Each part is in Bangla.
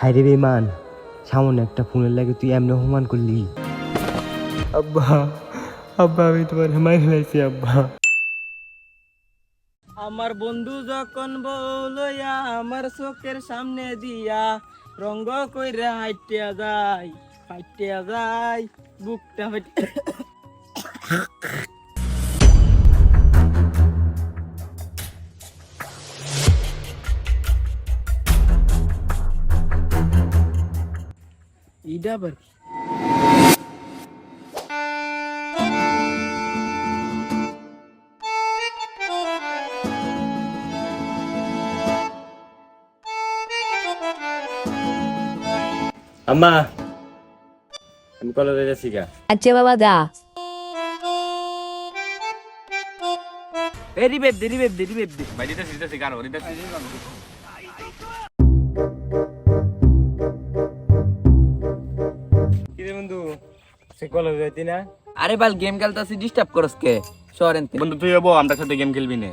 হায় রে বেমান, সামনে একটা ফোনের লাগে তুই এমনি অপমান করলি। আব্বা আব্বা আমি তোমার মাই ফেলাইছি আব্বা। আমার বন্ধু যখন বলয়া আমার চোখের সামনে দিয়া রঙ্গ কইরা হাইটিয়া যায় বুকটা ইডা আবার কি? আম্মা আমি কলেজে যাচ্ছি গা। আচ্ছা বাবা যা। রিবেব দে ভাই দিতেছি গান দিতেছি। কি রে বন্ধু, সে কলেজে যাইতি না? আরে বাল গেম খেলতাছি, ডিস্টার্ব করস কে? সরেন তে। বন্ধু তুই যাবো আমার সাথে গেম খেলবি না?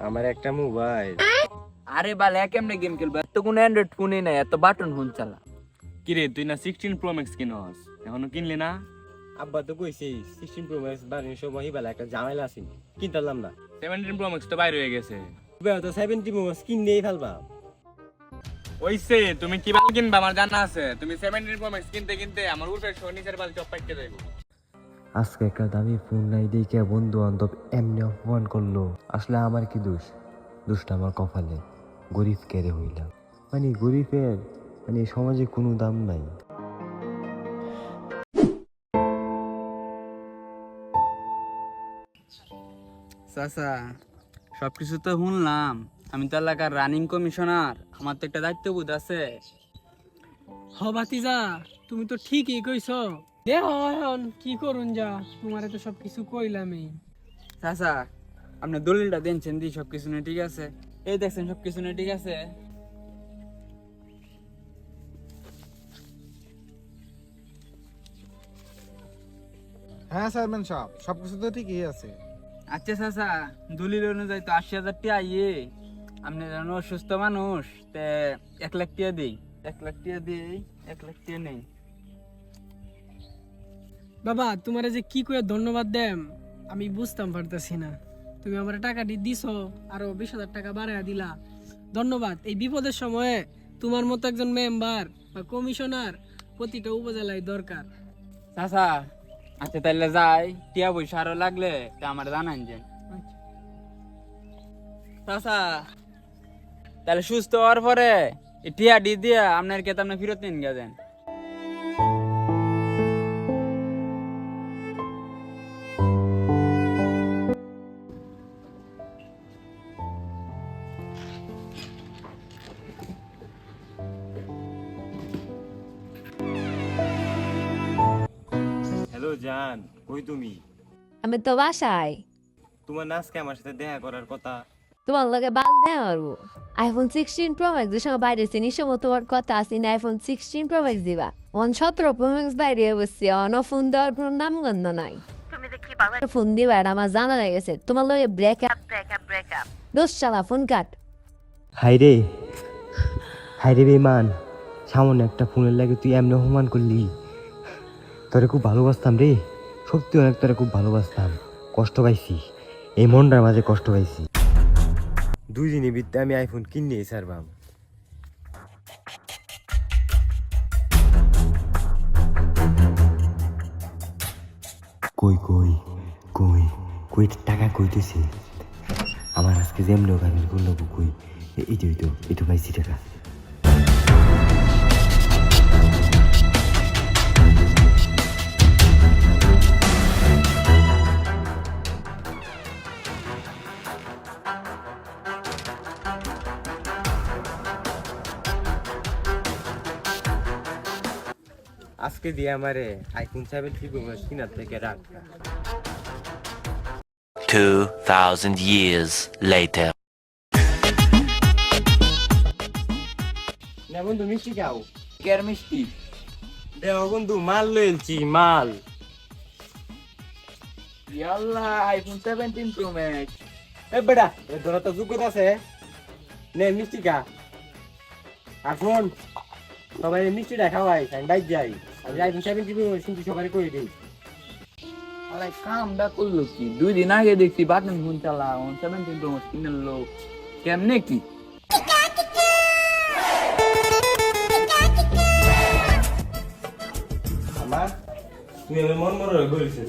আমার একটা মোবাইল। আরে বাল কেমনে গেম খেলবে? এত কোন অ্যান্ড্রয়েড ফোনই নাই, এত বাটন ফোন চালা। কি রে তুই না 16 প্রো ম্যাক্স কিনস, এখনো কিনলি না? আব্বা তো কইছি 16 প্রো ম্যাক্স বাড়ির সময় বেলা একটা ঝামেলা আছে, কিনতাম না। 17 প্রো ম্যাক্স তো বাইরে হয়ে গেছে। তো 70 প্রো ম্যাক্স কিনলেই ফেলবা। ওইসে তুমি কি বাল কিনবা আমার জানা আছে। তুমি 17 প্রো ম্যাক্স কিনতে কিনতে আমার উপরে নিচের বাল চপ পাইতে যাইবো। আজকে একটা দামি ফোন নাই দেখে বন্ধু বান্ধব এমনি অপমান করলো। আসলে আমার কি দোষ? দোষটা আমার কপালে, গরিব কেড়ে হইলাম। মানে গরিবের মানে সমাজে কোনো দাম নাই। চাচা সবকিছু তো শুনলাম, আমি তো এলাকার রানিং কমিশনার, আমার তো একটা দায়িত্ববোধ আছে। হ ভাতিজা, তুমি তো ঠিকই কইছ। দেহ এখন কি করুন যা, তোমারে তো সবকিছু কইলামই। চাচা আপনি দলিলটা দিনছেন দি সবকিছু নিয়ে ঠিক আছে? এই দেখছেন সবকিছু নিয়ে ঠিক আছে? হ্যাঁ চেয়ারম্যান সাহেব, সবকিছু তো ঠিকই আছে। আচ্ছা চাচা, দলিল অনুযায়ী তো 80,000 টাকা ইয়ে, আপনি জানো অসুস্থ মানুষ, তে 1 লাখ টাকা দিই, 1 লাখ টাকা দিই, 1 লাখ টাকা নেই। বাবা তোমারে যে কি করে ধন্যবাদ দেম আমি বুঝতাম পারতাছি না। তুমি আমার টাকাটি দিছো, আরো 20,000 টাকা বাড়াইয়া দিলা, ধন্যবাদ। এই বিপদের সময়ে তোমার মতো একজন মেম্বার বা কমিশনার প্রতিটা উপজেলায় দরকার। চাচা আচ্ছা তাহলে যাই, টিয়া পয়সা আরো লাগলে তা আমার জানান যে। চাচা তাহলে সুস্থ হওয়ার পরে এই টিয়া ডি দিয়া আপনার কে আপনি ফেরত নিন গেছেন। হ্যালো জান, কই তুমি? আমি তো বাসায়। তোমার নাচকে আমার সাথে দেখা করার কথা। তোমার লগে বাল দেওয়া পারবো। আইফোন 16 প্রো ম্যাক্স এর সঙ্গে বাইরে নিশ্চয় তোমার কথা আছে না, আইফোন 16 প্রো ম্যাক্স দিবা। 17 প্রো ম্যাক্স বাইরে বসছি, অন ফোন দেওয়ার কোনো নামগন্ধ নাই। তুমি যে কি পাগল ফোন দিবা এটা আমার জানা হয়ে গেছে। তোমার লগে ব্রেকআপ দোষ চালা, ফোন কাট। হায় রে বেমান, সামনে একটা ফোনের লাগে তুই এমনি অপমান করলি। তোরে খুব ভালোবাসতাম রে, সত্যি অনেক তোরে খুব ভালোবাসতাম। কষ্ট পাইছি, এই মনটার মাঝে কষ্ট পাইছি। 2 দিনের ভিতরে আমি আইফোন কিনে ছাড়বাম। কই কই কই কই টাকা কইতেছে আমার? আজকে যেমনি হোক আমি করলো কই। এই তো পাইছি টাকা। আজকে দিয়ে আমারে আইফোন 17 প্রো ম্যাক্স কিনার থেকে রাখ। 2000 years later. না বন্ধু মিষ্টি খাও। কের মিষ্টি দেও বন্ধু, মাল লইলছি মাল। ইয়াল্লাহ আইফোন 17 প্রো ম্যাক্স। এ বেটা এ ধরা তো যোগ্যতা আছে, নে মিষ্টি খা। এখন সবাই মিষ্টিটা খাওয়াই আমি বাইক যাই আমি আইফোন 17 প্রো ম্যাক্স কিন্তু সবাই করে দিই। আলাই কামটা করলো কি 2 দিন আগে দেখছি বাটন ফোন চালা 17 প্রো ম্যাক্স কিনে লো কেমনে কি আমার তুমি আমার মন মনে করেছে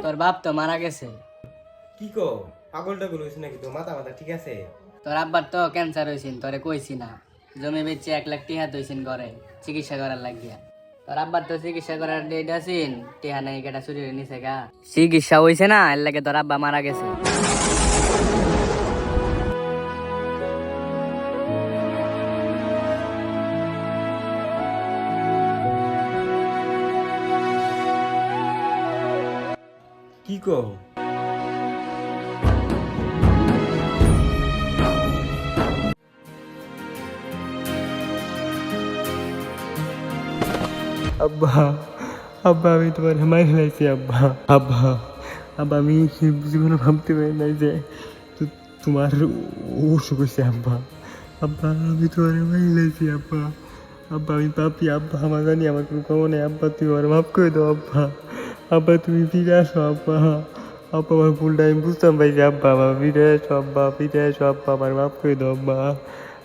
তোর বাপ তো মারা গেছে, কি কো পাগল টাগল হইছে নাকি তো মাথা মাথা ঠিক আছে? তোর আব্বার তো ক্যান্সার হয়েছিল, তোরে কইছি না? জমি বেচে 1 লাখ টিহা দইছেন ঘরে চিকিৎসা করার লাগিয়া। তোর আব্বার তো চিকিৎসা করার ডেট আছেন, টিহা নাই কেটা চুরি হয়ে নিছে গা। চিকিৎসা হইছে না, এর লাগে তোর আব্বা মারা গেছে। কি কো আব্বা আব্বা আমি তোমার মাইরে লাইছি আব্বা আব্বা আব্বা আমি জীবনে ভাবতে পারি নাই যে তোমার অসুখ হয়েছে আব্বা আব্বা আমি তোমার মাইরে লাইছি আব্বা আব্বা আমি পাপি আব্বা আমার জানি আমার কোনো খবর নেই আব্বা তুমি আমার মাফ করে দাও আব্বা আব্বা তুমি ফিরে আসো আব্বা আব্বা আমার ভুলটা আমি বুঝতাম পাইছি আব্বা আমার ফিরে আসো আব্বা আমার মাফ করে দাও আব্বা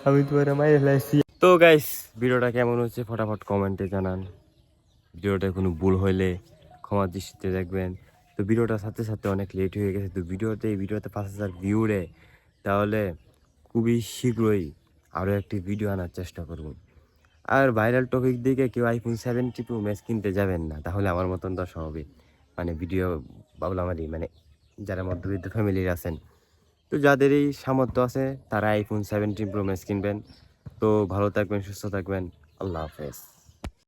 আমি তোমার মাইরে লাইছি। তো গাইস ভিডিওটা কেমন হচ্ছে ফটাফট কমেন্টে জানান, ভিডিওটা কোনো ভুল হইলে ক্ষমা দৃষ্টিতে দেখবেন। তো ভিডিওটার সাথে সাথে অনেক লেট হয়ে গেছে, তো এই ভিডিওতে 5000 ভিউ রে, তাহলে খুবই শীঘ্রই আরও একটি ভিডিও আনার চেষ্টা করব। আর ভাইরাল টপিক দিকে কেউ আইফোন 17 প্রো ম্যাক্স কিনতে যাবেন না, তাহলে আমার মতন দশা হবে। মানে ভিডিও বাবুলামারি মানে যারা মধ্যবিত্ত ফ্যামিলির আছেন, তো যাদের এই সামর্থ্য আছে তারা আইফোন 17 প্রো ম্যাক্স কিনবেন। তো ভালো থাকবেন, সুস্থ থাকবেন, আল্লাহ হাফেজ।